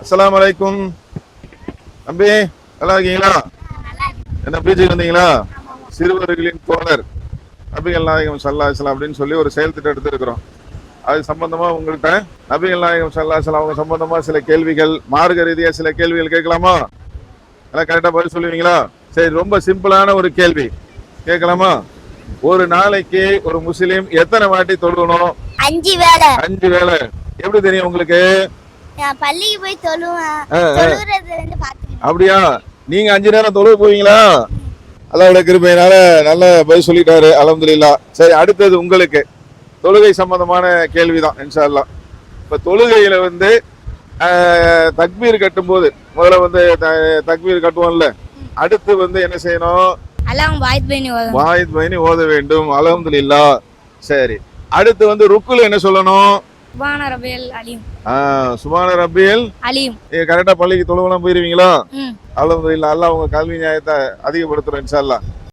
அஸ்ஸலாமு அலைக்கும். தம்பி நல்லா இருக்கீங்களா? என்ன பீச்சுக்கு வந்தீங்களா? சிறுவர்களின் தோழர் நபிகள் நாயகம் ஸல்லல்லாஹு அலைஹி வஸல்லம் அப்படின்னு சொல்லி ஒரு செயல் திட்டம் எடுத்திருக்கிறோம். அது சம்பந்தமா உங்கள்கிட்ட நபிகள் நாயகம் ஸல்லல்லாஹு அலைஹி வஸல்லம் அவங்க சம்பந்தமா சில கேள்விகள், மார்க்க ரீதியா சில கேள்விகள் கேட்கலாமா? எல்லாம் கரெக்டா பதில் சொல்லுவீங்களா? சரி, ரொம்ப சிம்பிளான ஒரு கேள்வி கேட்கலாமா? ஒரு நாளைக்கு ஒரு முஸ்லீம் எத்தனை வாட்டி தொழுகணும்? 5 வேளை. 5 வேளை. எப்படி தெரியும் உங்களுக்கு? நான் பள்ளிக்கு போய் தொழுவேன். தொழுகிறது வந்து பாத்துக்கிட்டேன். அப்படியா? நீங்க 5 நேரம் தொழுக போவீங்களா? அல்லாஹ்வுடைய கிருபையினால நல்ல பதில் சொல்லிட்டாரு, அல்ஹம்துலில்லாஹ். சரி, அடுத்தது உங்களுக்கு தொழுகை சம்பந்தமான கேள்விதான் இன்ஷா அல்லாஹ். இப்ப தொழுகையில வந்து தக்பீர் கட்டும்போது முதல்ல வந்து தக்பீர் கட்டுவோம்ல, அடுத்து வந்து என்ன செய்யணும்? அல்லாஹ் வாயித் பைனி ஓத வேண்டும். அல்ஹம்துலில்லாஹ். சரி, அடுத்து வந்து ருக்குல என்ன சொல்லணும்? சுப்ஹான ரப்பியல் அலீம். சுப்ஹான ரப்பியல் அலீம். கரெக்டா பள்ளிக்கு தொழுவலாம் போயிருவீங்களா? அல்ஹம்துலில்லாஹ். அல்லாஹ் உங்க கல்வி நியாயத்தை அதிகப்படுத்துறோம் இன்ஷா அல்லாஹ்.